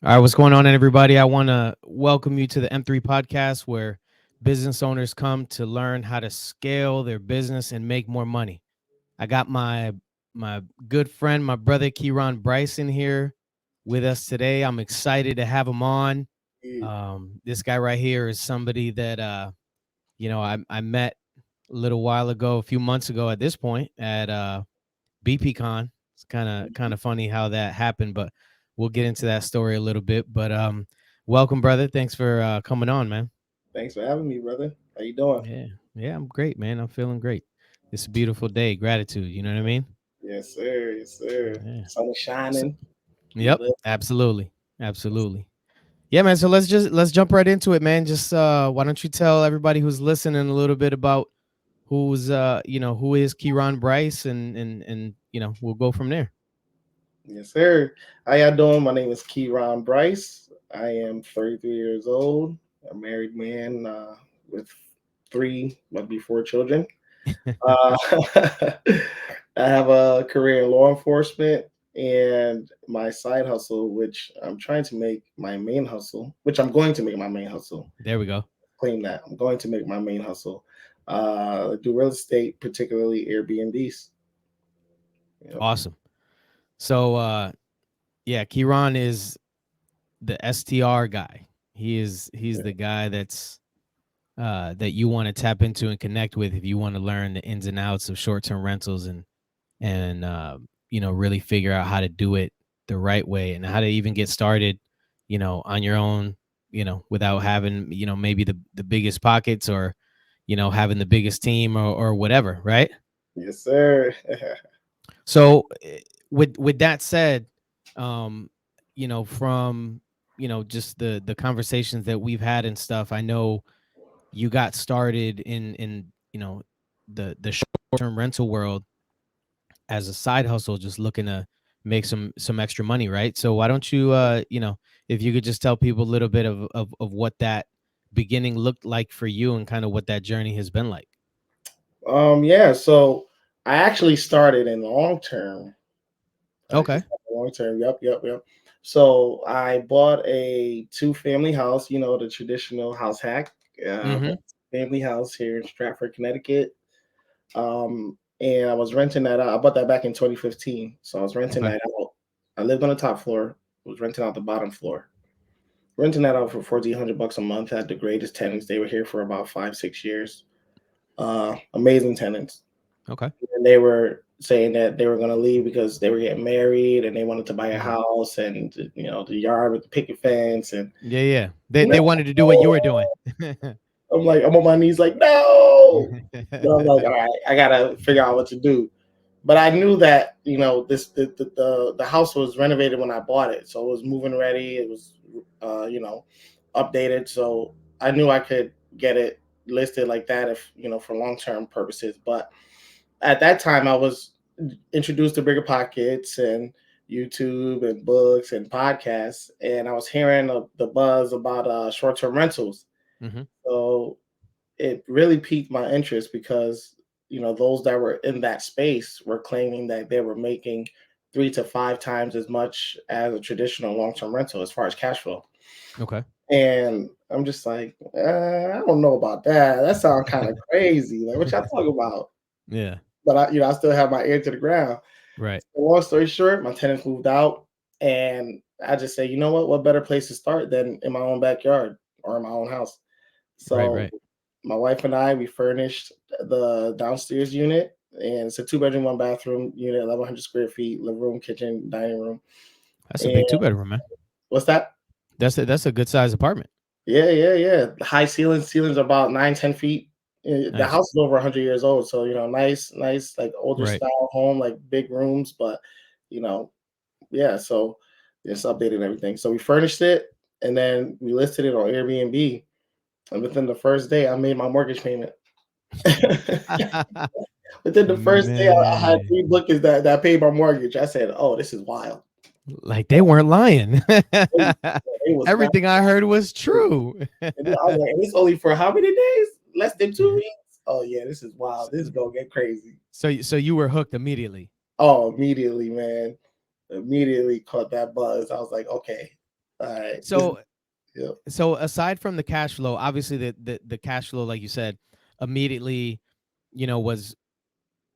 All right, what's going on, everybody? I want to welcome you to the M3 podcast where business owners come to learn how to scale their business and make more money. I got my good friend, my brother Keron Bryce in here with us today. I'm excited to have him on. Mm. This guy right here is somebody that I met a little while ago, a few months ago at this point at BPCon. It's kind of funny how that happened, but we'll get into that story a little bit. But welcome, brother. Thanks for coming on, man. Thanks for having me, brother. How you doing? Yeah, I'm great, man. I'm feeling great. It's a beautiful day. Gratitude. You know what I mean? Yes, sir. Yes, sir. Yeah. Sun is So, shining. We yep. live. Absolutely. Absolutely. Yeah, man. So let's jump right into it, man. Just why don't you tell everybody who's listening a little bit about who is Keron Bryce and we'll go from there. Yes, sir. How y'all doing? My name is Keron Bryce. I am 33 years old. A married man with three, might be four children. Uh, I have a career in law enforcement and my side hustle, which I'm trying to make my main hustle, which I'm going to make my main hustle. There we go. Claim that I'm going to make my main hustle. Do real estate, particularly Airbnbs. Yep. Awesome. So yeah, Kiran is the STR guy. He's Yeah. the guy that you want to tap into and connect with if you want to learn the ins and outs of short-term rentals and really figure out how to do it the right way and how to even get started, on your own, without having, maybe the biggest pockets or having the biggest team or whatever, right? Yes, sir. So with that said, um, from just the conversations that we've had and stuff, I know you got started in the short term rental world as a side hustle, just looking to make some extra money, right? So why don't you if you could just tell people a little bit of what that beginning looked like for you and kind of what that journey has been like. Yeah. So I actually started in long term. I Okay. just long term. Yep, yep, yep. So I bought a two-family house. You know, the traditional house hack. Mm-hmm. Family house here in Stratford, Connecticut. And I was renting that out. I bought that back in 2015. So I was renting Okay. that out. I lived on the top floor. Was renting out the bottom floor. Renting that out for $1,400 a month. Had the greatest tenants. They were here for about 5, 6 years. Amazing tenants. Okay. And they were saying that they were going to leave because they were getting married and they wanted to buy a Mm-hmm. house and the yard with the picket fence and Yeah, yeah. They no, wanted to do what you were doing. I'm like I'm on my knees like no, but I'm like all right, I gotta figure out what to do. But I knew that this the house was renovated when I bought it, so it was moving ready. It was updated, so I knew I could get it listed like that if for long term purposes. But at that time, I was introduced to Bigger Pockets and YouTube and books and podcasts, and I was hearing the buzz about short term rentals. Hmm. So it really piqued my interest because those that were in that space were claiming that they were making 3 to 5 times as much as a traditional long term rental as far as cash flow. Okay. And I'm just like, I don't know about that. That sounds kind of crazy. Like, what y'all talking about? Yeah. But I still have my ear to the ground. Right. Long story short, my tenants moved out, and I just say, you know what? What better place to start than in my own backyard or in my own house? Right. So Right. my wife and I, we furnished the downstairs unit, and it's a two-bedroom, one bathroom unit, 1,100 square feet, living room, kitchen, dining room. That's a And big two bedroom, man. what's that? That's a good size apartment. Yeah, yeah, yeah. The high ceilings, ceilings are about 9, 10 feet. The Nice. house is over 100 years old, so nice, nice, like older Right. style home, like big rooms, but you know, yeah. So it's updated and everything. So we furnished it, and then we listed it on Airbnb. And within the first day, I made my mortgage payment. Within the first day, I had Man, three bookings that paid my mortgage. I said, "Oh, this is wild." like they weren't lying. It was not. Everything I heard was true. And I was like, "And it's only for how many days? Less than 2 weeks." Oh yeah, this is wild. This is gonna get crazy. So you were hooked immediately. Oh, immediately, man. Immediately caught that buzz. I was like, okay. All right. So Yep. so aside from the cash flow, obviously the cash flow, like you said, immediately, was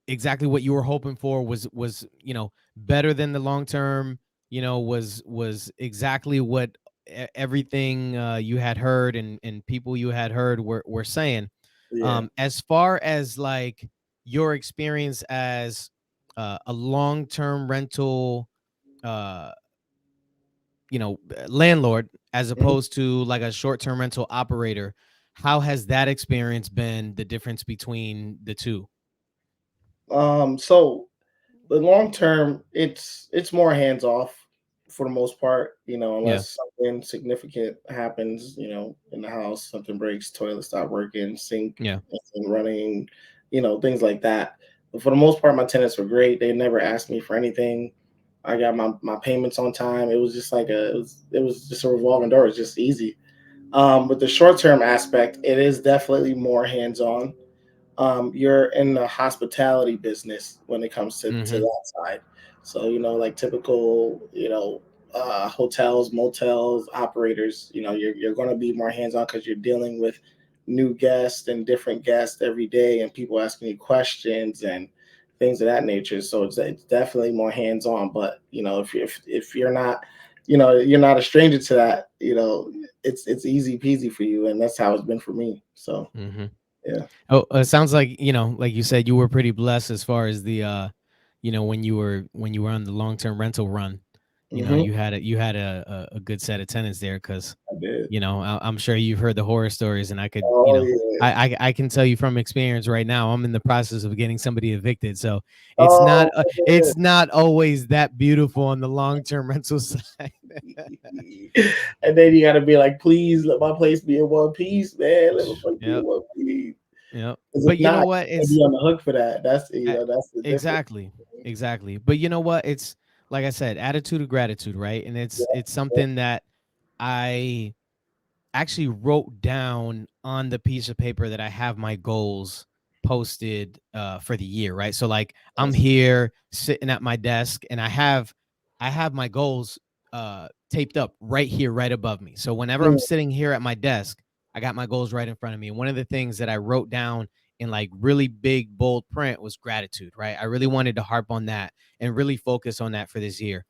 exactly what you were hoping for, was better than the long term, was exactly what everything you had heard and people you had heard were saying. Yeah. As far as like your experience as a long term rental uh landlord, as Mhm. opposed to like a short term rental operator, how has that experience been, the difference between the two? So the long term, it's more hands off for the most part. Yeah, Unless something significant happens, in the house, something breaks, toilet stop working, sink yeah. isn't running, things like that. But for the most part, my tenants were great. They never asked me for anything. I got my payments on time. It was just like it was just a revolving door. It's just easy. With the short term aspect, it is definitely more hands on. You're in the hospitality business when it comes to Mm-hmm. that side. So, like typical, hotels, motels, operators, you're going to be more hands on because you're dealing with new guests and different guests every day and people asking you questions and things of that nature. So it's definitely more hands on. But, if you're not, you're not a stranger to that, it's easy peasy for you. And that's how it's been for me. So, Mm-hmm. yeah. Oh, it sounds like, like you said, you were pretty blessed as far as the when you were on the long term rental run. Hmm. You had a good set of tenants there, because I did. I'm sure you've heard the horror stories, and I could, Oh yeah. I can tell you from experience right now. I'm in the process of getting somebody evicted, so Oh it's not always that beautiful on the long term rental side. yeah. And then you gotta be like, please let my place be in one piece, man. Let my place be in Yep, one piece. yep. Because if But you know not, what? you're gonna be on the hook for that. A- That's the difference. Exactly, exactly. But you know what? It's like I said, attitude of gratitude, right? And Yeah, it's yeah. something that I actually wrote down on the piece of paper that I have my goals posted for the year, right? So like I'm That's, here sitting at my desk, and I have my goals taped up right here, right above me. So whenever I'm mm, sitting here at my desk, I got my goals right in front of me. And one of the things that I wrote down in like really big bold print was gratitude, right? I really wanted to harp on that and really focus on that for this year.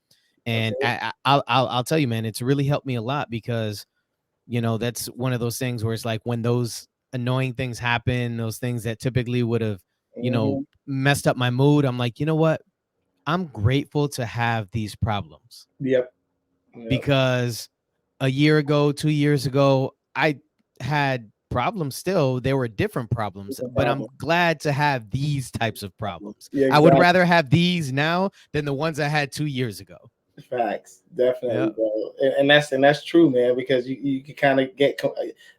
And okay. I'll tell you, man, it's really helped me a lot, because that's one of those things where it's like when those annoying things happen, those things that typically would have, Hmm. messed up my mood, I'm like, you know what? I'm grateful to have these problems, Yep. Yep. because a year ago, 2 years ago, I had problems still. There were different problems, No but I'm problem. glad to have these types of problems. Yeah, I would exactly. rather have these now than the ones I had 2 years ago. Facts, Yeah. definitely, bro, and that's true, man. Because you can kind of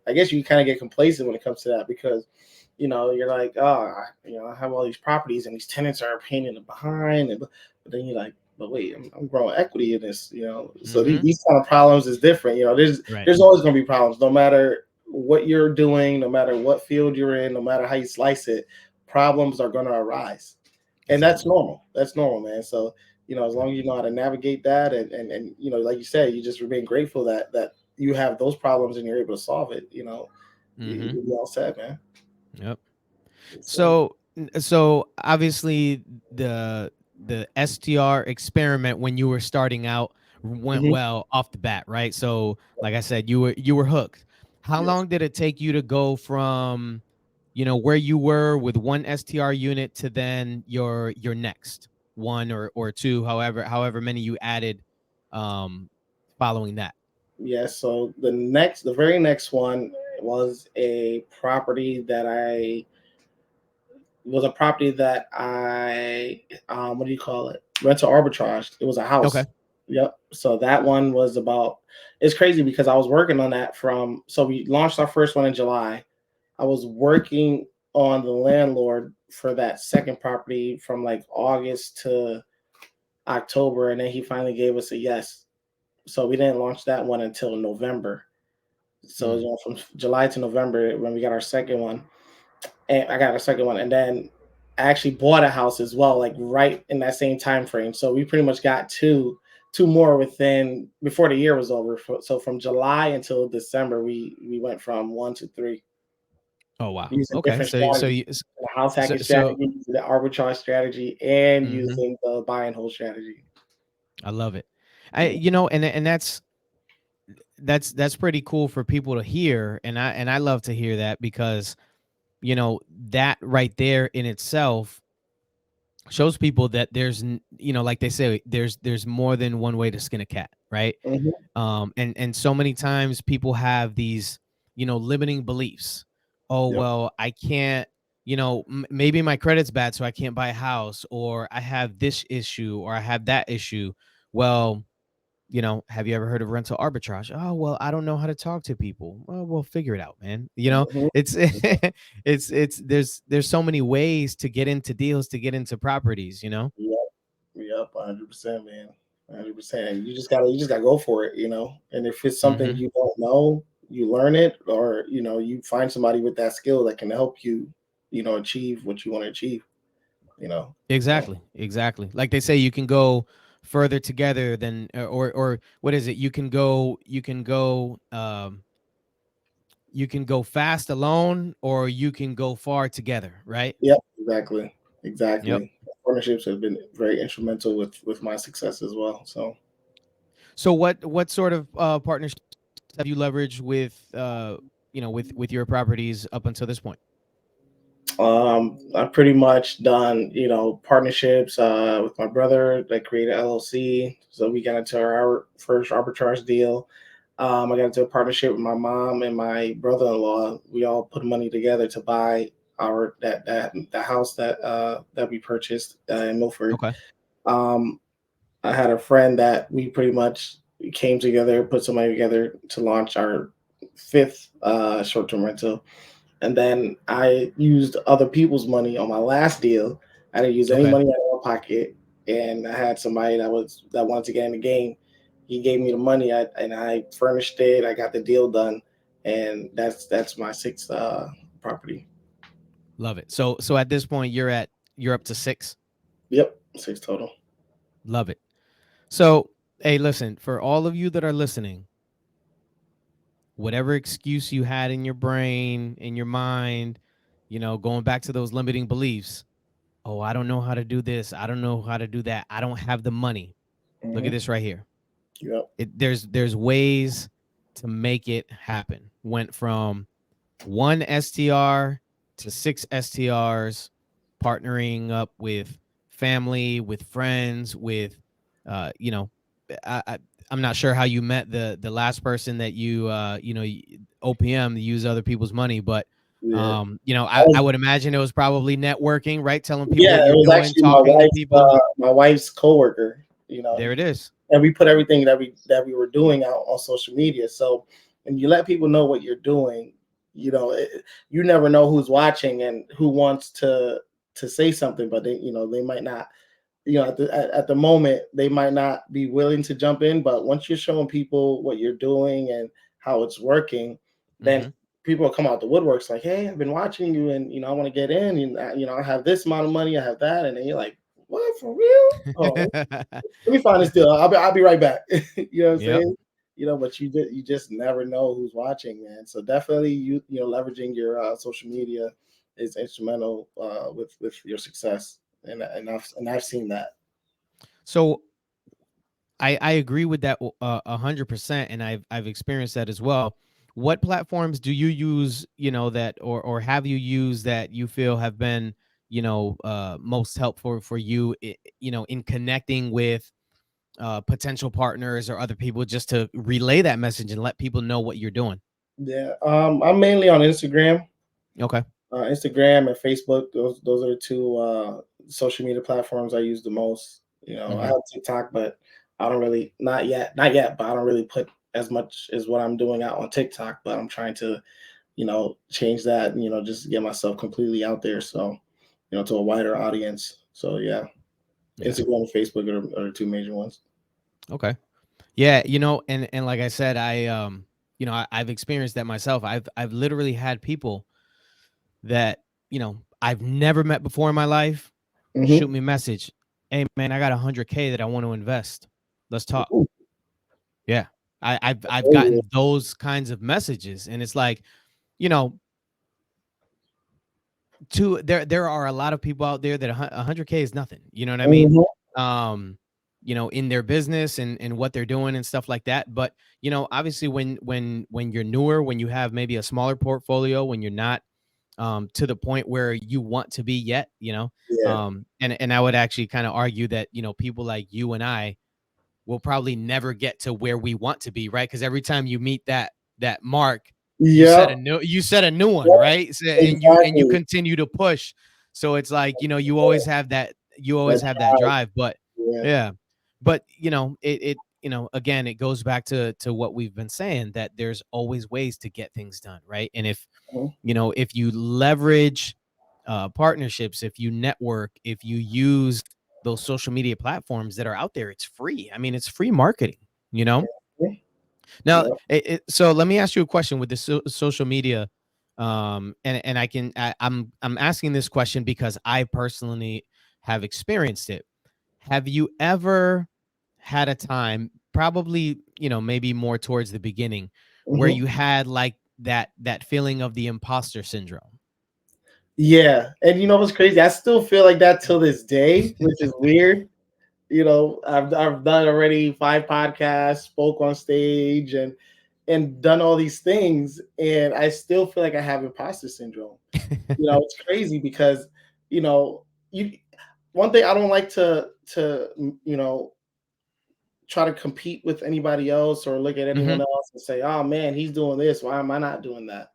I guess you kind of get complacent when it comes to that because you're like, oh, I have all these properties and these tenants are a pain in the behind, but then you're like, but wait, I'm growing equity in this, so Mm-hmm. these kind of problems is different. Right. There's always gonna be problems, no matter what you're doing, no matter what field you're in, no matter how you slice it, problems are gonna arise, and that's Exactly. normal. That's normal, man. So as long as you know how to navigate that and like you said, you just remain grateful that you have those problems and you're able to solve it, Mm-hmm. you'll be all set, man. Yep. Yes, sir. So obviously the STR experiment when you were starting out went Hmm. well off the bat, right? So like I said, you were hooked. How Yes. long did it take you to go from, where you were with one STR unit to then your next one or two, however many you added um following that? Yes. So the very next one was a property that I what do you call it? Rental arbitrage. It was a Okay. house. Yep. So that one was about. It's crazy because I was working on that so we launched our first one in July. I was working on the landlord for that second property from like August to October, and then he finally gave us a yes. So we didn't launch that one until November. So Mm, from July to November when we got our second one, and I got a second one, and then I actually bought a house as well, like right in that same time frame. So we pretty much got two two more within before the year was over. So from July until December, we went from one to three Oh wow. using Okay. different strategies: the house hacking So strategy, the arbitrage strategy, and mhm, using the buy and hold strategy. I love it. Yeah. And that's pretty cool for people to hear, and I love to hear that because that right there in itself shows people that like they say, there's more than one way to skin a cat, right? Mhm. And so many times people have these limiting beliefs. Oh Yep. well, I can't, maybe my credit's bad so I can't buy a house, or I have this issue, or I have that issue. Well, have you ever heard of rental arbitrage? Oh, well, I don't know how to talk to people. Well, we'll figure it out, man. Mhm. It's there's so many ways to get into deals, to get into properties. Yep. Yep. 100%, man. 100%. You just gotta go for it, you know. And if it's something Hmm. you don't know, you learn it, or you find somebody with that skill that can help you, achieve what you want to achieve. You know. So Exactly. Like they say, you can go further together than, or what is it? You can go fast alone, or you can go far together, right? yep, exactly, Yep. exactly. Partnerships have been very instrumental with my success as well. So So what sort of partnerships have you leveraged with with your properties up until this point? I've pretty much done, partnerships with my brother that created LLC. So we got into our first arbitrage deal. I got into a partnership with my mom and my brother-in-law. We all put money together to buy our that the house that we purchased in Milford. Okay. Um, I had a friend that we pretty much came together, put some money together to launch our fifth short-term rental, and then I used other people's money on my last deal. I didn't use any Okay. money out of my pocket, and I had somebody that wanted to get in the game. He gave me the money, and I furnished it. I got the deal done, and that's my sixth property. Love it. So at this point, you're up to six. Yep, six total. Love it. So, hey, listen, for all of you that are listening, whatever excuse you had in your brain, in your mind, going back to those limiting beliefs. Oh, I don't know how to do this. I don't know how to do that. I don't have the money. Look at Hmm. this right here. Yep. There's ways to make it happen. Went from one STR to six STRs, partnering up with family, with friends, with, you know, I, I I'm not sure how you met the last person that OPM, use other people's money, but Yeah. I would imagine it was probably networking, right? Telling people Yeah, what it you're was doing, actually my talking to wife's people. coworker. There it is. And we put everything that we were doing out on social media. So when you let people know what you're doing, you never know who's watching and who wants to say something, but they might not. At the moment they might not be willing to jump in, but once you're showing people what you're doing and how it's working, then Hmm. people will come out the woodworks like, hey, I've been watching you, and I want to get in, and I have this amount of money, I have that, and then you're like, what, for real? Oh, let me find this deal. I'll be right back. You know what I'm Yep. saying? But you just never know who's watching, man. So definitely leveraging your social media is instrumental with your success, and I've seen that. So I agree with that 100%, and I've experienced that as well. What platforms do you use? That, or have you used that you feel have been most helpful for you? In connecting with potential partners or other people, just to relay that message and let people know what you're doing. Yeah, I'm mainly on Instagram. Okay. Instagram and Facebook. Those are the two social media platforms I use the most. I Hmm. have TikTok, but I don't really, not yet, but I don't really put as much as what I'm doing out on TikTok. But I'm trying to, change that. Just get myself completely out there, so to a wider audience. So yeah, Yeah. Instagram and Facebook are the two major ones. Okay. Yeah. And like I said, I've experienced that myself. I've literally had people that I've never met before in my life shoot Hmm. me a message. Hey man, I got 100K that I want to invest. let's talk. Ooh, Yeah. I've oh, gotten those kinds of messages, and it's like, you know, there are a lot of people out there that 100K is nothing. You know what I yeah. mean? Mhm. Um, in their business and what they're doing and stuff like that. But obviously, when you're newer, when you have maybe a smaller portfolio, when you're not to the point where you want to be yet, Yeah. and I would actually kind of argue that people like you and I will probably never get to where we want to be, right? Because every time you meet that mark, Yep. you set a new one, Yep. right? So, and you Exactly. continue to push. So it's like, you always That have that drive. drive. But Yeah. yeah, but again, it goes back to what we've been saying, that there's always ways to get things done, right? And Mhm. if you leverage partnerships, if you network, if you use those social media platforms that are out there, it's free. I mean, it's free marketing, you know? Yeah. Now, Yep. so let me ask you a question with the social media. And I'm asking this question because I personally have experienced it. Have you ever had a time, probably, maybe more towards the beginning, where Mhm. you had like that feeling of the imposter syndrome? Yeah. And you know what's crazy? I still feel like that till this day, which is weird. I've done already 5 podcasts, spoke on stage, and done all these things, and I still feel like I have imposter syndrome. It's crazy because you know you one thing I don't like to try to compete with anybody else or look at anyone Hmm. else and say, oh man, he's doing this, why am I not doing that?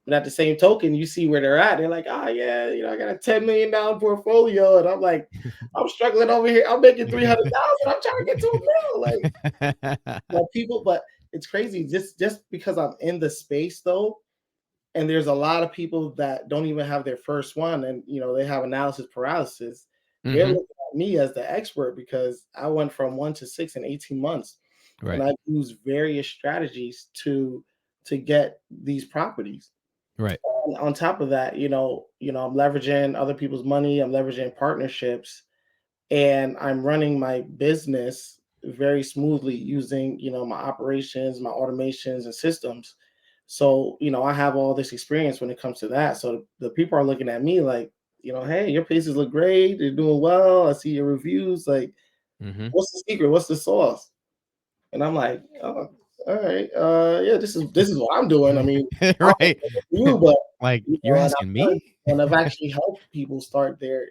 But at the same token, you see where they're at. They're like, oh yeah, I got a $10 million portfolio, and I'm like, I'm struggling over here. I'm making 300,000. I'm trying to get to a mill. Like, people, but it's crazy. Just because I'm in the space though, and there's a lot of people that don't even have their first one, and they have analysis paralysis. They're Hmm. looking at me as the expert because I went from 1 to 6 in 18 months, and Right. I use various strategies to get these properties. Right. On top of that, I'm leveraging other people's money. I'm leveraging partnerships, and I'm running my business very smoothly using, my operations, my automations, and systems. So, I have all this experience when it comes to that. So the people are looking at me like, hey, your places look great. They're doing well. I see your reviews. Like, Hmm. what's the secret? What's the sauce? And I'm like, oh, all right, yeah, this is what I'm doing. I mean, I don't Right. know you, but Like, you're and asking I've done, me? and I've actually helped people start their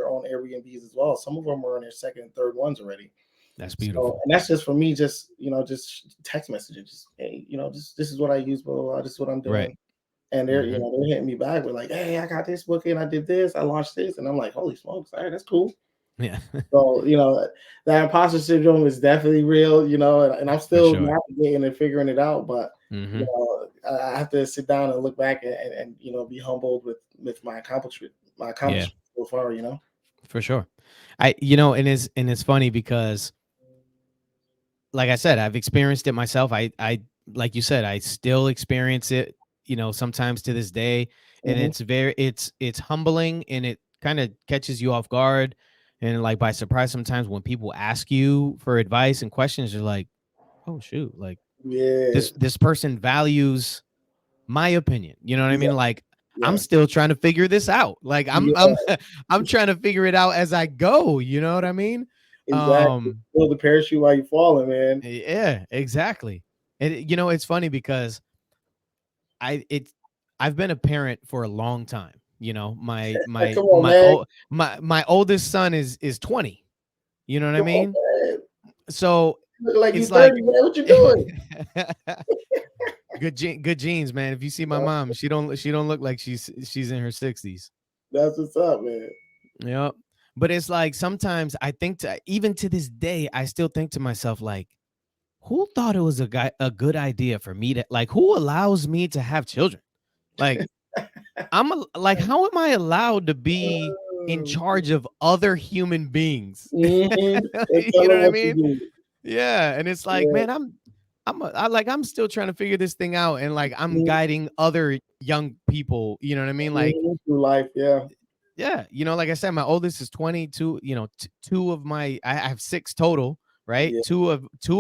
own Airbnbs as well. Some of them are on their second and third ones already. That's So, beautiful. and that's just for me, just text messages. Just, hey, this is what I use, blah, blah, blah. This is what I'm Right. doing. And Hmm. they're hitting me back with like, hey, I got this booking, I did this, I launched this, and I'm like, holy smokes, all right, that's cool. Yeah. So, that imposter syndrome is definitely real, and I'm For still sure. navigating and figuring it out. But, Hmm. I have to sit down and look back and be humbled with my Yeah, accomplishment so far. for sure. And it's funny because, like I said, I've experienced it myself. I like you said, I still experience it, sometimes to this day. And Hmm. it's humbling, and it kind of catches you off guard and like by surprise sometimes when people ask you for advice and questions. You're like, oh shoot, like Yeah. this person values my opinion. You know what I Yeah. mean? Like, I'm Yeah. still trying to figure this out. Like, I'm Yeah. I'm I'm trying to figure it out as I go. You know what I mean? Exactly. Um, Build the parachute while you're falling, man. yeah, exactly. And it's funny because I it's I've been a parent for a long time. My my Come on, my man. old my oldest son is 20. You know what I Come on, mean? man. So You look like you it's like 30, man. What you doing? good genes, man. If you see my That's, mom, she don't look like she's in her 60s. that's what's up, man. Yeah. But it's like sometimes I think, even to this day, I still think to myself, like, who thought it was a good idea for me to, like, who allows me to have children? Like, like, how am I allowed to be in charge of other human beings? Mm-hmm. And You tell know them what I what to mean? do. Yeah. And it's like, Yeah. man, I'm still trying to figure this thing out, and like I'm Mhm. guiding other young people, you know what I mean? Like, Mhm. Through life, yeah. yeah, like I said, my oldest is 22. Two of my, I have six total, right? Yeah. Two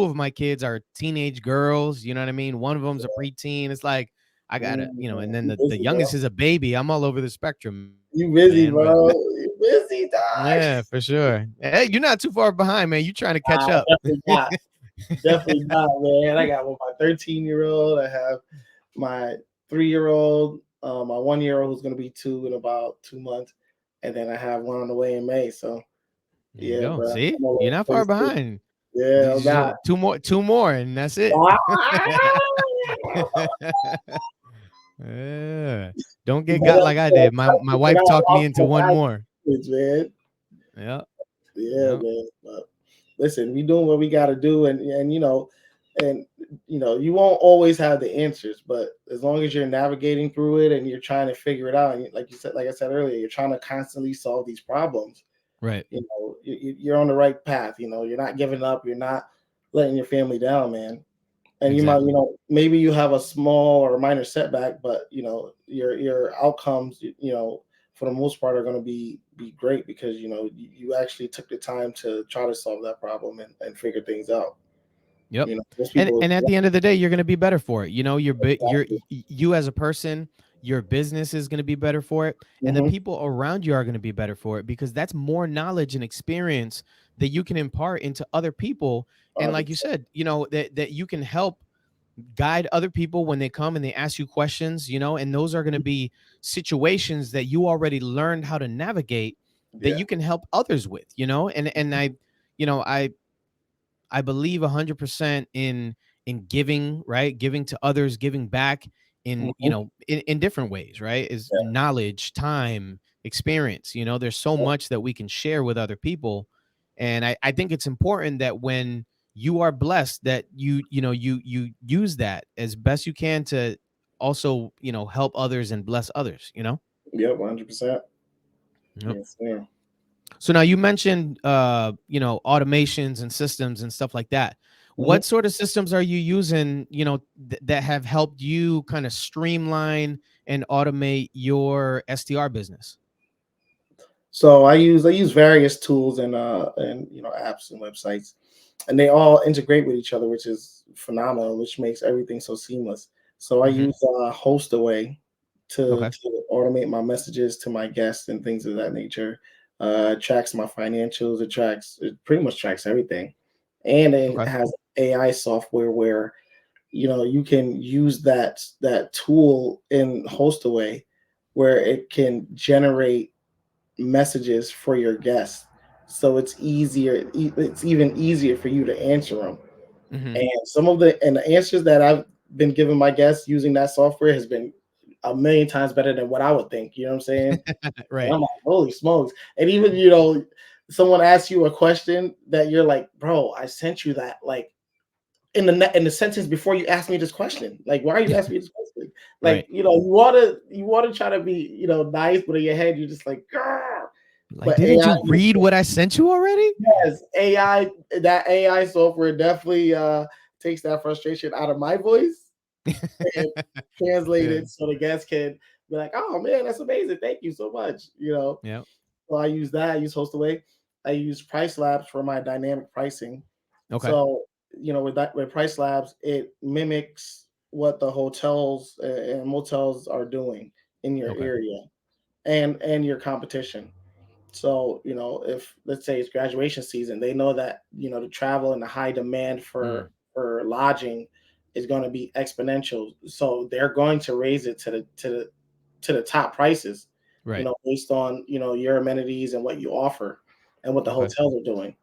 of my kids are teenage girls. You know what I mean? One of them's a preteen. It's like I gotta, and then You the busy, bro. youngest is a baby. I'm all over the spectrum, You man. busy, But bro. You busy, dog. yeah, for sure. Hey, you're not too far behind, man. You trying to catch Nah, up. definitely not. Definitely not, man. I got my 13-year-old. I have my 3-year-old, my 1-year-old who's gonna be 2 in about 2 months, and then I have one on the way in May. So There you yeah, go. bro. See, I'm all you're over not the far place too. behind. Yeah, I'm not. Two more, and that's it. Ah! Yeah. Don't get But got like that's I good. did. My But wife I talked me lost into my one guys, more. man. Yeah. Yeah, Yeah. man. But listen, we doing what we got to do, and and you won't always have the answers, but as long as you're navigating through it and you're trying to figure it out, and like you said, like I said earlier, you're trying to constantly solve these problems. Right. You're on the right path. You're not giving up. You're not letting your family down, man. And you might, Exactly. maybe you have a small or minor setback, but your outcomes, for the most part, are going to be great because you actually took the time to try to solve that problem and figure things out. Yep. Most And people, and at the end of the day, you're going to be better for it. exactly. You as a person, your business is going to be better for it, and the Hmm. people around you are going to be better for it because that's more knowledge and experience that you can impart into other people. And like you 100%. said, that you can help guide other people when they come and they ask you questions, and those are going to be situations that you already learned how to navigate that Yeah. you can help others with, and you know, I believe 100% in giving, right? Giving to others, giving back in, Hmm. in different ways, right? Is Yeah. knowledge, time, experience. There's so Yeah. much that we can share with other people. And I think it's important that when you are blessed that you use that as best you can to also, help others and bless others, Yep. 100%. Yep. Yes, sir. So now you mentioned automations and systems and stuff like that. Hmm. What sort of systems are you using, that have helped you kind of streamline and automate your STR business? So I use various tools and apps and websites, and they all integrate with each other, which is phenomenal, which makes everything so seamless. So I Hmm. use Hostaway to Okay. to automate my messages to my guests and things of that nature. It tracks my financials. It pretty much tracks everything, and it Okay. has AI software where you can use that tool in Hostaway where it can generate messages for your guests. So it's even easier for you to answer them. Hmm. And the answers that I've been giving my guests using that software has been a million times better than what I would think. You know what I'm saying? And Right. I'm like, holy smokes. And even, someone asks you a question that you're like, bro, I sent you that like in the sentence before you asked me this question. Like, why are you asking me this question? Like, Right. you wanna try to be, nice, but in your head, you're just like, "Grr." Like, But didn't AI, you read what I sent you already? yes, that AI software definitely takes that frustration out of my voice and translate Yeah. it so the guests can be like, oh man, that's amazing. Thank you so much. Yeah. So I use that. I use Hostaway. I use Price Labs for my dynamic pricing. Okay. So with Price Labs, it mimics what the hotels and motels are doing in your Okay. area and your competition. So if let's say it's graduation season, they know that the travel and the high demand Mm, for lodging is going to be exponential. So they're going to raise it to the top prices, right. based on your amenities and what you offer and what the Okay. hotels are doing.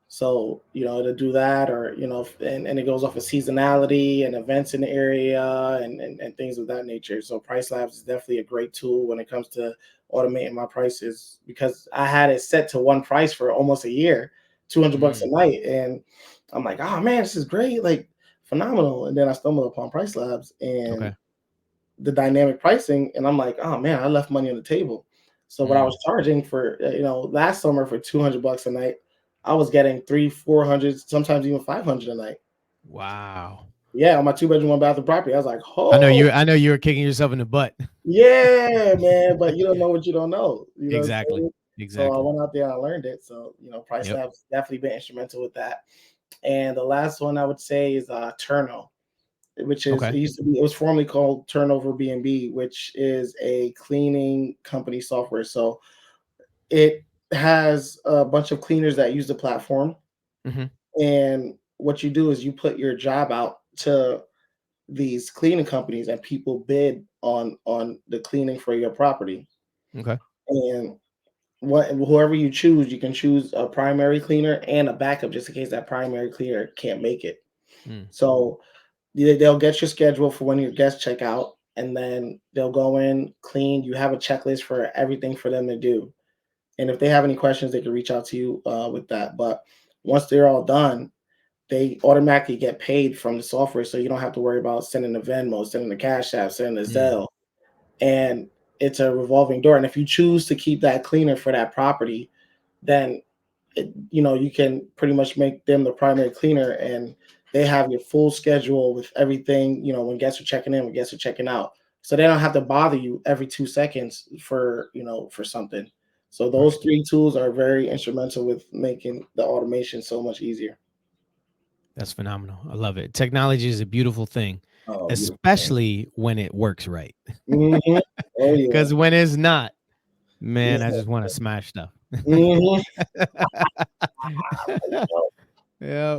So to do that, or and it goes off of seasonality and events in the area and things of that nature. So Price Labs is definitely a great tool when it comes to automating my prices because I had it set to one price for almost a year, $200 a Mm, night, and I'm like, oh man, this is great, like phenomenal. And then I stumbled upon Price Labs and okay. the dynamic pricing, and I'm like, oh man, I left money on the table. So what I Mm, was charging for, last summer for $200 a night, I was getting 300, 400, sometimes even 500 a night. wow. Yeah, on my 2 bedroom, 1 bathroom property. I was like, I know oh you. I know you were kicking yourself in the butt. yeah, man. But you don't know what you don't know. You know what I'm Exactly. saying? So I Exactly. went out there and I learned it. So Price Yep. Labs definitely been instrumental with that. And the last one I would say is Turno, which is Okay. it was formerly called Turnover B&B, which is a cleaning company software. So it has a bunch of cleaners that use the platform, Hmm. and what you do is you put your job out to these cleaning companies, and people bid on the cleaning for your property. Okay. And what whoever you choose, you can choose a primary cleaner and a backup just in case that primary cleaner can't make it. Mm, So they'll get your schedule for when your guests check out, and then they'll go in, clean. You have a checklist for everything for them to do. And if they have any questions, they can reach out to you with that. But once they're all done, they automatically get paid from the software, so you don't have to worry about sending the Venmo, sending the Cash App, sending the mm, Zelle, and it's a revolving door. And if you choose to keep that cleaner for that property, then you can pretty much make them the primary cleaner, and they have your full schedule with everything. When guests are checking in, when guests are checking out, so they don't have to bother you every 2 seconds for something. So those right. three tools are very instrumental with making the automation so much easier. That's phenomenal. I love it. Technology is a beautiful thing, Oh, beautiful thing. especially when it works right. Hmm. Oh yeah. Because when it's not, man, Yes. I just want to smash stuff. Hmm. Yeah.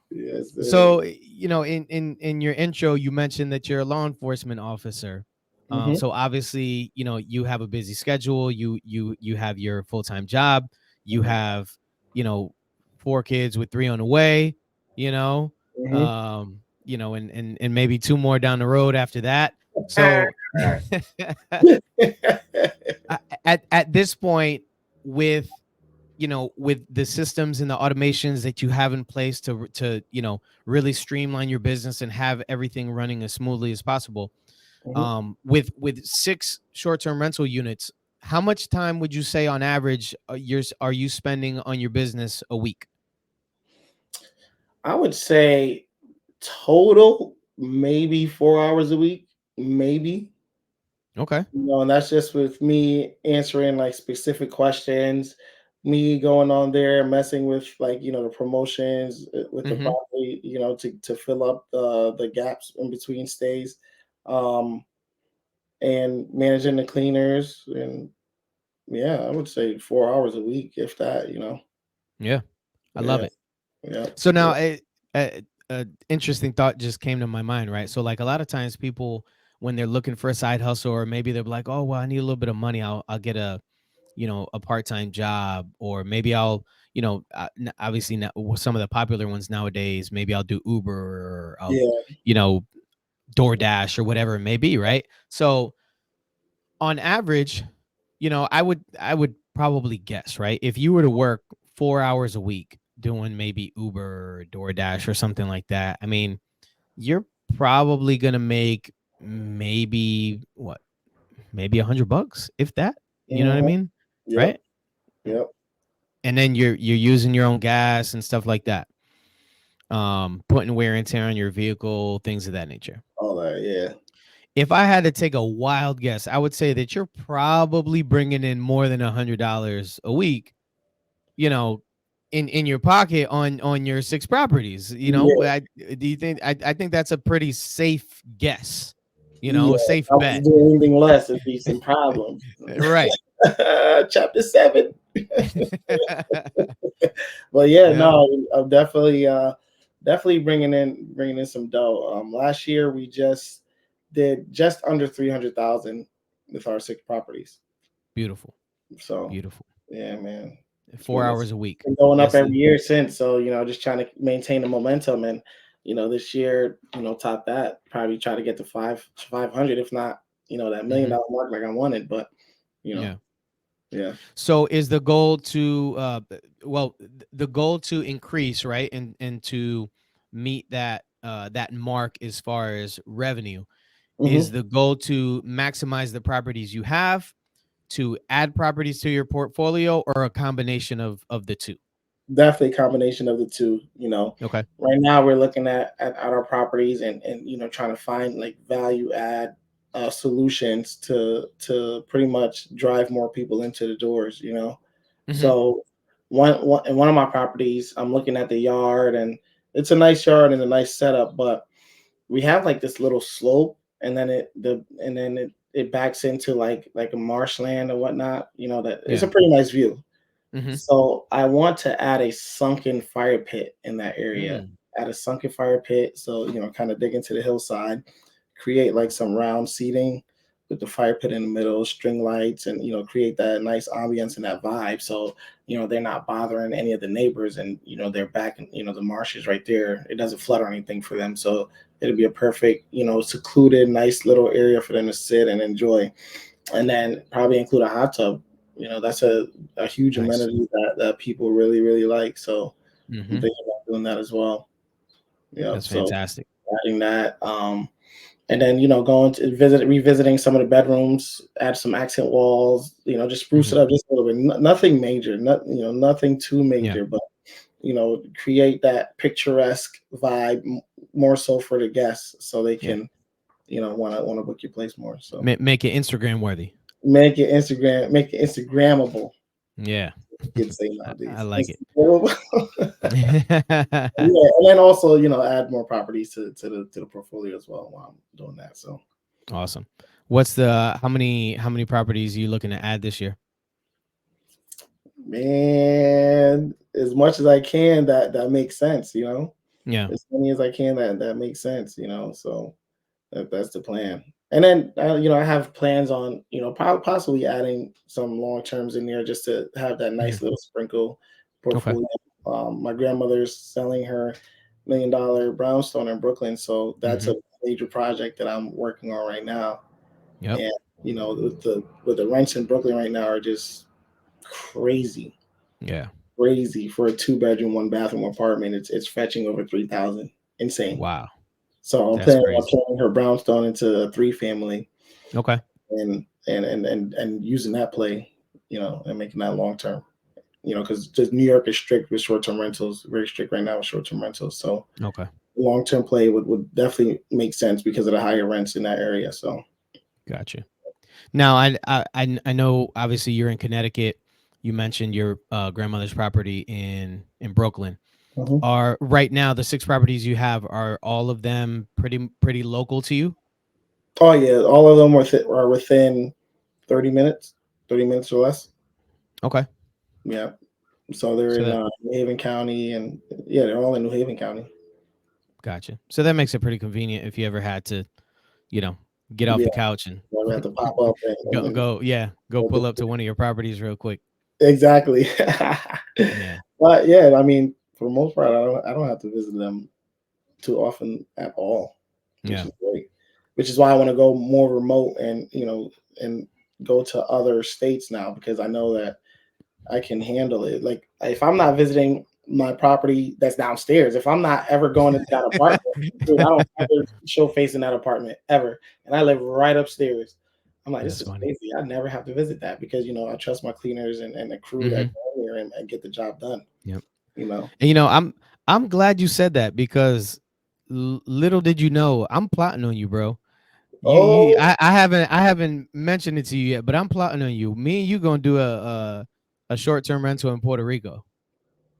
Yes, sir. So, in your intro, you mentioned that you're a law enforcement officer. Hmm. So obviously, you have a busy schedule. You have your full time job. You Hmm. have, you know, 4 kids with 3 on the way. You know, Hmm. and maybe 2 more down the road after that. So, at this point, with with the systems and the automations that you have in place to really streamline your business and have everything running as smoothly as possible, Hmm. with 6 short-term rental units, how much time would you say on average are you spending on your business a week? I would say total maybe 4 hours a week, maybe. Okay. And that's just with me answering like specific questions, me going on there, messing with like the promotions with the Hmm. property, to fill up the gaps in between stays, um, and managing the cleaners. And yeah, I would say 4 hours a week, if that. Yeah, I love Yeah, it. yeah, So yeah, now a interesting thought just came to my mind, right? So like a lot of times people, when they're looking for a side hustle, or maybe they're like, oh well, I need a little bit of money, I'll get a part-time job, or maybe I'll obviously some of the popular ones nowadays, maybe I'll do Uber, or I'll yeah. you know DoorDash, or whatever it may be, right? So on average, I would probably guess, right, if you were to work 4 hours a week doing maybe Uber or DoorDash or something like that, I mean, you're probably gonna make maybe what, maybe $100, if that. You know what I Hmm. mean? Yep, Right? yep. And then you're using your own gas and stuff like that. Putting wear and tear on your vehicle, things of that nature. All that, yeah. If I had to take a wild guess, I would say that you're probably bringing in more than $100 a week, you know, in your pocket on your 6 properties. Yeah, Do you think I think that's a pretty safe guess, yeah. If safe I was bet. doing anything less, it'd be some problems. Right. Chapter 7. But yeah, Yeah. no, I'm definitely bringing in some dough. Last year we just did just under 300,000 with our 6 properties. Beautiful. So Beautiful. yeah, man, Four it's hours a week. been going up That's every year since. So just trying to maintain the momentum, and this year, top that, probably try to get to 500, if not that million mhm. dollar mark like I wanted. But you know, Yeah. yeah. So is the goal to the goal to increase, right? And to meet that mark as far as revenue, is Hmm. the goal to maximize the properties you have, to add properties to your portfolio, or a combination of the two? Definitely a combination of the two. Okay. Right now we're looking at our properties, and trying to find like value add solutions to pretty much drive more people into the doors. Hmm. So in one of my properties, I'm looking at the yard, and it's a nice yard and a nice setup, but we have like this little slope, and then it backs into like a marshland or whatnot. That it's Yeah. a pretty nice view. Mm-hmm. So I want to add a sunken fire pit in that area. Mm. Add a sunken fire pit, so kind of dig into the hillside, create like some round seating with the fire pit in the middle, string lights, and create that nice ambience and that vibe. So they're not bothering any of the neighbors, and they're back in the marshes right there. It doesn't flood or anything for them, so it'll be a perfect secluded, nice little area for them to sit and enjoy. And then probably include a hot tub. That's a huge Nice. amenity that people really really like. So I'm Mm-hmm. thinking about doing that as well. Yeah, That's so fantastic. adding that. And then going to revisiting some of the bedrooms, add some accent walls, just spruce Mm-hmm. it up just a little bit. Nothing major, nothing too Yeah. major, but create that picturesque vibe more so for the guests, so they Yeah. can want to book your place more. So Make it Instagram worthy. make it Instagrammable. Yeah. Kids say I nowadays. like it. Yeah, and then also add more properties to the portfolio as well while I'm doing that. So Awesome. What's the how many properties are you looking to add this year? man, as much as I can, that makes sense. Yeah. As many as I can, that makes sense. So that's the plan. And then I have plans on possibly adding some long terms in there just to have that Mhm. nice little sprinkle Okay. portfolio. My grandmother's selling her $1 million brownstone in Brooklyn, so that's Mm-hmm. a major project that I'm working on right now. Yep. And with the rents in Brooklyn right now are just crazy, Yeah. crazy for a 2 bedroom, 1 bathroom apartment. It's fetching over 3,000. Insane. Wow. So I'm That's planning on crazy. turning her brownstone into a 3 family, Okay. and using that play, and making that long term. Because just New York is strict with short term rentals, very strict right now with short term rentals. So Okay. long term play would definitely make sense because of the higher rents in that area. So Gotcha. Now, I know obviously you're in Connecticut. You mentioned your grandmother's property in Brooklyn. mhm. Are right now the six properties you have, are all of them pretty local to you? Oh yeah, all of them are within 30 minutes, 30 minutes or less. Okay. Yeah. So they're So in that New Haven County, and yeah, they're all in New Haven County. Gotcha. So that makes it pretty convenient if you ever had to, you know, get off Yeah, the couch and so we have to pop up go and pull up to one of your properties real quick. exactly. Yeah. But yeah, I mean, for the most part, I don't have to visit them too often at all, which Yeah. is great. Which is why I want to go more remote, and and go to other states now, because I know that I can handle it. Like if I'm not visiting my property that's downstairs, if I'm not ever going into that apartment, dude, I don't ever show face in that apartment ever, and I live right upstairs. I'm like, this That's is funny. crazy. I never have to visit that because I trust my cleaners and the crew that Mhm. go in here and get the job done. Yep. You know. And I'm glad you said that because little did you know I'm plotting on you, bro. You Oh, I haven't mentioned it to you yet, but I'm plotting on you. Me and you gonna do a short-term rental in Puerto Rico.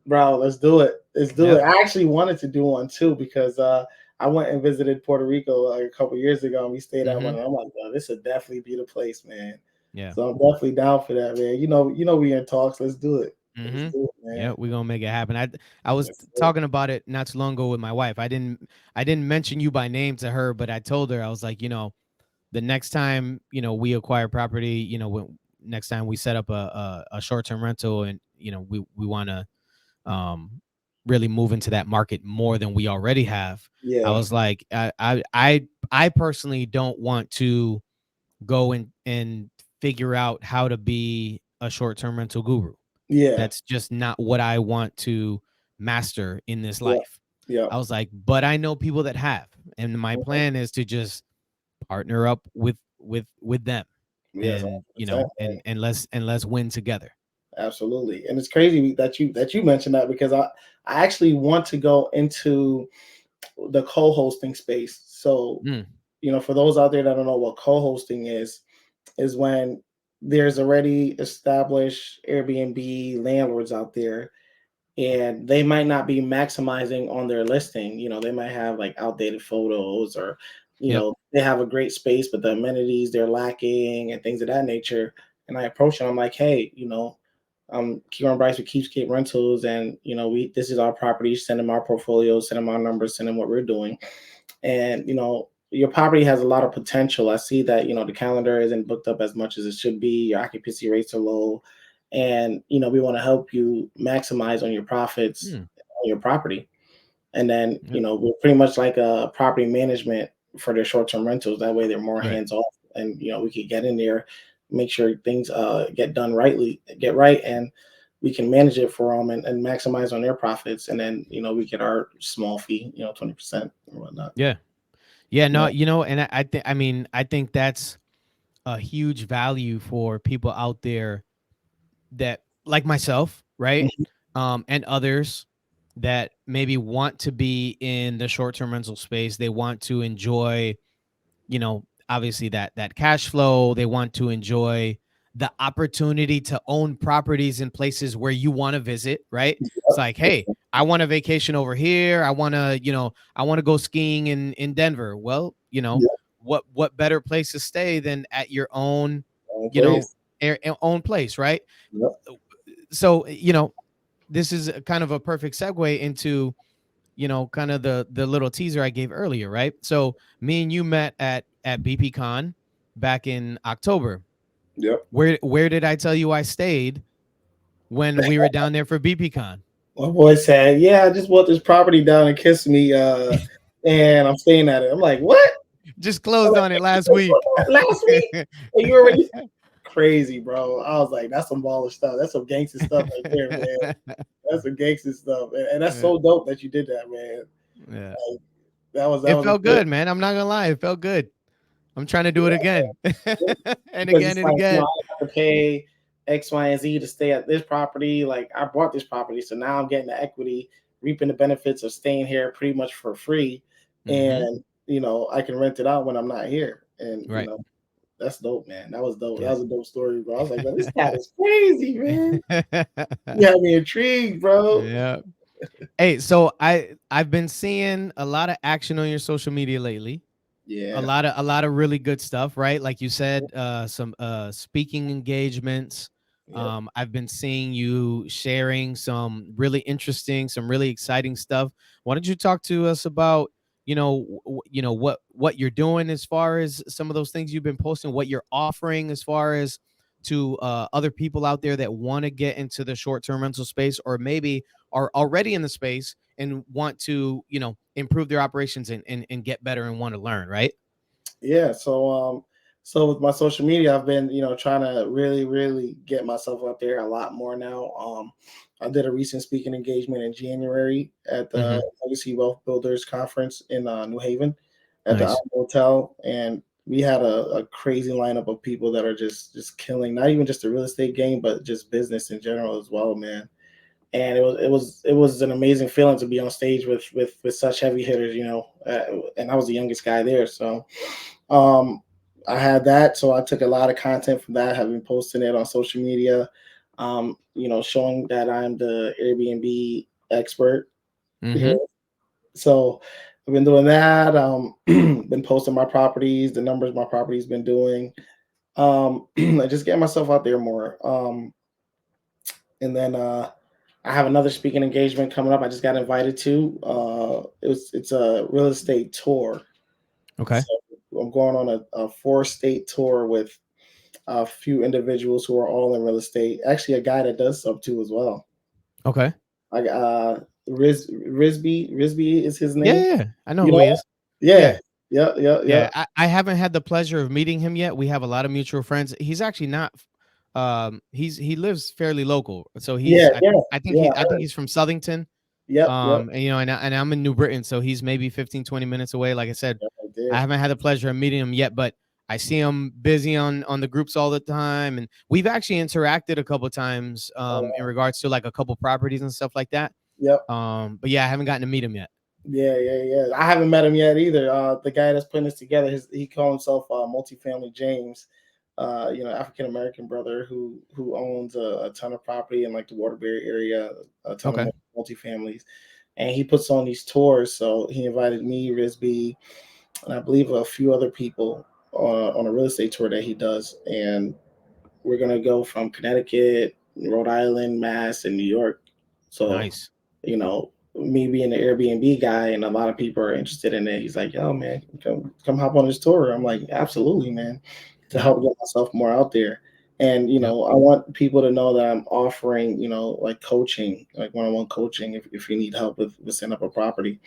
bro, let's do it. Let's do Yep. it. I actually wanted to do one too because I went and visited Puerto Rico like a couple years ago, and we stayed at one. Mhm. And I'm like, bro, this would definitely be the place, man. Yeah. So I'm definitely down for that, man. We're in talks. Let's do it. Let's Mhm. do it, man. Yeah, we're gonna make it happen. I was Yes, sir. talking about it not too long ago with my wife. I didn't mention you by name to her, but I told her I was like, the next time we acquire property, next time we set up a short term rental, and we want to um really move into that market more than we already have. I Yeah, was like, I personally don't want to go and figure out how to be a short term rental guru. yeah, That's just not what I want to master in this yeah, life. yeah. I was like, but I know people that have, and my Mhm. plan is to just partner up with them, Yes, and 100%. let's win together. Absolutely. And it's crazy that you mentioned that, because I actually want to go into the co-hosting space. So, Mm, for those out there that don't know what co-hosting is when there's already established Airbnb landlords out there, and they might not be maximizing on their listing. They might have like outdated photos, or Yep. they have a great space, but the amenities they're lacking and things of that nature. And I approach them, I'm like, hey, I'm Keron Bryce with Keyscape Rentals, and we this is our property. Send them our portfolio, send them our numbers, send them what we're doing, and your property has a lot of potential. I see that the calendar isn't booked up as much as it should be. Your occupancy rates are low, and we want to help you maximize on your profits Hmm. on your property. And then Yep. we're pretty much like a property management for their short-term rentals. That way they're more Right. hands off, and we could get in there, make sure things get done rightly, get right, and we can manage it for them, and maximize on their profits. And then we get our small fee, 20% or whatnot. Yeah. Yeah. No, Yeah. and I think, I mean, I think that's a huge value for people out there that, like myself, right? Mhm. And others that maybe want to be in the short-term rental space. They want to enjoy, obviously that cash flow. They want to enjoy the opportunity to own properties in places where you want to visit, right? It's like, hey, I want a vacation over here. I want to, I want to go skiing in Denver. Well, Yeah. what better place to stay than at your own, Wrong you know, place. own place, right? Yep. So, this is kind of a perfect segue into, kind of the little teaser I gave earlier, right? So me and you met at BPCon back in October. Yep. Where did I tell you I stayed when we were down there for BPCon? My boy said, "Yeah, I just bought this property down in Kissimmee, and I'm staying at it." I'm like, "What?" Just I'm closed like, on it "Wait, you last just bought week. that last week, and you already crazy, bro." I was like, "That's some baller stuff. That's some gangster stuff right there, man. That's some gangster stuff, and that's Yeah, so dope that you did that, man. yeah. Like, that It was a felt good good, man. I'm not gonna lie. It felt good. I'm trying to do it yeah, again. And because again it's and like, again. I have to pay X, Y, and Z to stay at this property. Like, I bought this property, so now I'm getting the equity, reaping the benefits of staying here pretty much for free, Hmm. and I can rent it out when I'm not here, and Right. that's dope, man. That was dope. That Yeah. was a dope story, bro. I was like, "Man, this cat is crazy, man. You had me intrigued, bro." Yeah. Hey, so I've been seeing a lot of action on your social media lately. Yeah, A lot of really good stuff, right? Like you said, some speaking engagements. yep, I've been seeing you sharing some really interesting, some really exciting stuff. Why don't you talk to us about, what you're doing as far as some of those things you've been posting, what you're offering as far as to other people out there that want to get into the short-term rental space, or maybe are already in the space and want to, improve their operations and get better and want to learn, right? yeah. So with my social media, I've been trying to really, really get myself out there a lot more now. I did a recent speaking engagement in January at the Hmm. Legacy Wealth Builders Conference in New Haven at the Nice. Alamo Hotel, and we had a crazy lineup of people that are just killing, not even just the real estate game, but just business in general as well, man. And it was an amazing feeling to be on stage with such heavy hitters, and I was the youngest guy there, so um, I had that. So I took a lot of content from that, have been posting it on social media, showing that I'm the Airbnb expert here. Hmm. So I've been doing that. Been posting my properties, the numbers my property's been doing. I just get myself out there more. And then I have another speaking engagement coming up. I just got invited to. It's a real estate tour. Okay. So I'm going on a four-state tour with a few individuals who are all in real estate. Actually, a guy that does sub too as well. Okay. Like Risby is his Yeah, name. yeah, yeah. I know You who know? he is. Yeah, Yeah. yeah, yeah, yeah, Yeah. I haven't had the pleasure of meeting him yet. We have a lot of mutual friends. He's actually not he lives fairly local. So yeah, he's yeah, yeah. I think he's from Southington. Yep, yep, And and I'm in New Britain, so he's maybe 15-20 minutes away. Like I said, yep, right I there. haven't had the pleasure of meeting him yet, but I see him busy on the groups all the time, and we've actually interacted a couple times in Oh, regards to like a couple properties and stuff like that. yep. But yeah, I haven't gotten to meet him yet. Yeah, yeah, yeah. I haven't met him yet either. The guy that's putting this together, he called himself Multifamily James. African American brother who owns a ton of property in like the Waterbury area, a ton of Okay. multifamilies, and he puts on these tours. So he invited me, Risby, and I believe a few other people on a real estate tour that he does, and we're gonna go from Connecticut, Rhode Island, Mass, and New York. So, Nice. me being the Airbnb guy, and a lot of people are interested in it. He's like, "Yo, man, come hop on this tour." I'm like, "Absolutely, man," to Yep. help get myself more out there. And Yep. I want people to know that I'm offering, like coaching, like one-on-one coaching. If you need help with setting up a property,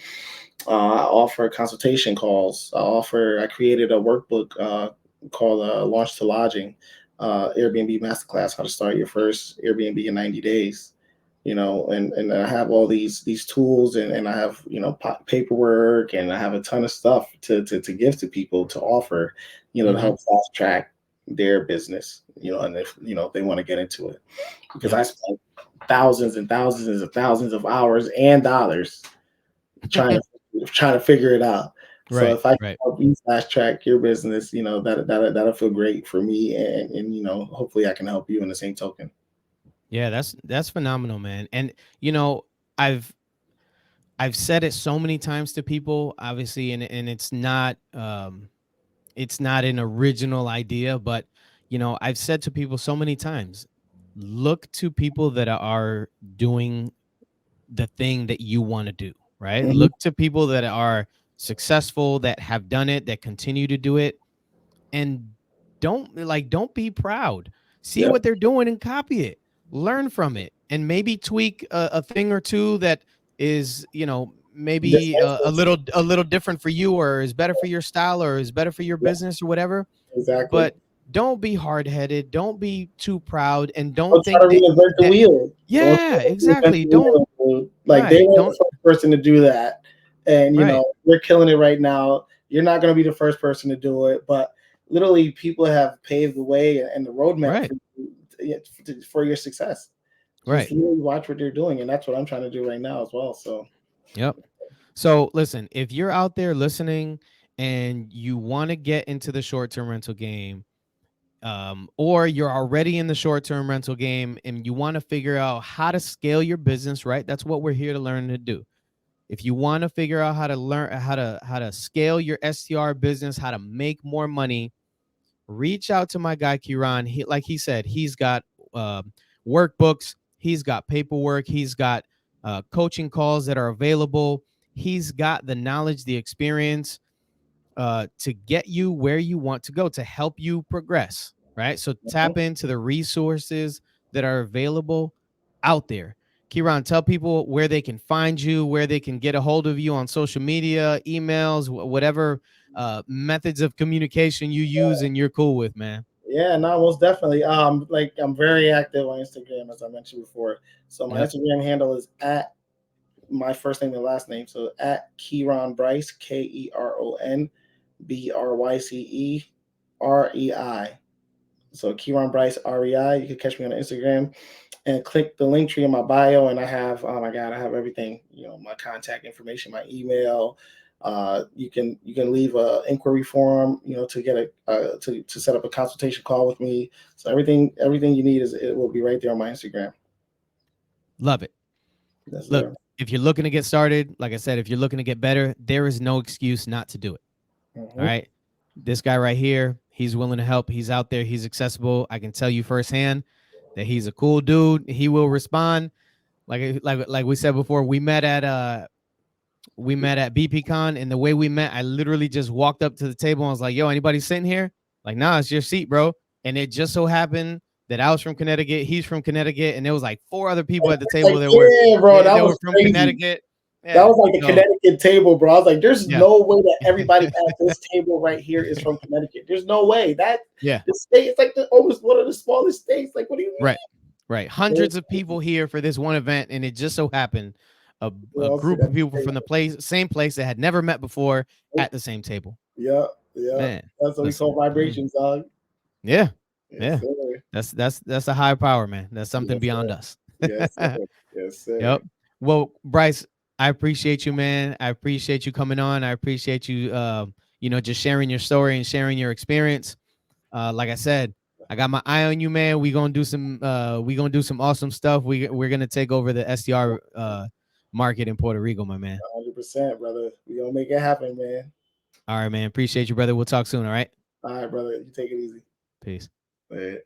I offer consultation calls. I created a workbook called Launch to Lodging, Airbnb Masterclass, how to start your first Airbnb in 90 days. And I have all these tools, and I have, paperwork, and I have a ton of stuff to give to people to offer, to Mm-hmm. help fast track their business, and if they want to get into it, because Yep. I spent thousands and thousands and thousands of hours and dollars trying to figure it out. So Right. if I can Right. help you fast track your business, that'll feel great for me, and hopefully I can help you in the same token. Yeah, that's phenomenal, man. And you know, I've I've said it so many times to people, obviously, and it's not an original idea, but I've said to people so many times, look to people that are doing the thing that you want to do, right? Mhm. Look to people that are successful, that have done it, that continue to do it, and don't be proud. See Yep. what they're doing and copy it. Learn from it, and maybe tweak a thing or two that is, This maybe a is little different for you, or is better for your style, or is better for your yeah, business, or whatever. exactly. But don't be hard-headed, don't be too proud, and don't Don't try to think that reinvent the that wheel. Don't yeah, try to reinvent exactly. the Don't wheel, dude. Like, they right. weren't the Don't first person to do that, and right. they're killing it right now. You're not going to be the first person to do it, but literally, people have paved the way and the roadmap Right. for for your success. Just Right. really watch what they're doing, and that's what I'm trying to do right now as well. So, Yep. So listen, if you're out there listening and you want to get into the short-term rental game, or you're already in the short-term rental game and you want to figure out how to scale your business, right? That's what we're here to learn to do. If you want to figure out how to learn how to scale your STR business, how to make more money, reach out to my guy Keron. Like he said, he's got uh, workbooks, he's got paperwork, he's got coaching calls that are available. He's got the knowledge, the experience to get you where you want to go, to help you progress. Right. So mhm. tap into the resources that are available out there. Keron, tell people where they can find you, where they can get a hold of you on social media, emails, whatever methods of communication you use and you're cool with, man. Yeah, no, most definitely. Like, I'm very active on Instagram, as I mentioned before. So my Yep. Instagram handle is at my first name and last name. So at Keron Bryce, KeronBrycerei. So Keron Bryce REI. You can catch me on Instagram and click the link tree in my bio, and I have, oh my god, I have everything. My contact information, my email. You can leave a inquiry form, to get to set up a consultation call with me. So everything you need, it will be right there on my Instagram. Love it. Yes, Look, sir. if you're looking to get started, like I said, if you're looking to get better, there is no excuse not to do it. All Hmm. right. This guy right here, he's willing to help. He's out there. He's accessible. I can tell you firsthand that he's a cool dude. He will respond. Like we said before, we met at BPCon, and the way we met, I literally just walked up to the table and was like, "Yo, anybody sitting here?" Like, nah, it's your seat, bro. And it just so happened that I was from Connecticut, he's from Connecticut, and there was like four other people at the table Like, yeah, bro, that that were was from crazy. Connecticut. That Yeah. was like the So Connecticut table, bro. I was like, there's yeah. no way that everybody at this table right here is from Connecticut. There's no way. Yeah. The state is like almost one of the smallest states. Like, what do you Right. Right. mean? Hundreds of people here for this one event, and it just so happened a Well, I'll say group of that's people from the same place that had never met before crazy. at the same table. Yeah, yeah. Man, That's what we call listen. vibrations, dog. Yeah. Yes, Yeah. sir. That's a high power, man. That's something Yes, beyond sir. us. Yes, sir. Yes, sir. Yep. Well, Bryce, I appreciate you, man. I appreciate you coming on. I appreciate you just sharing your story and sharing your experience. Like I said, I got my eye on you, man. We gonna do some awesome stuff. We're gonna take over the SDR market in Puerto Rico, my man. 100%, brother. We gonna make it happen, man. All right, man. Appreciate you, brother. We'll talk soon. All right. All right, brother. You take it easy. Peace. All right.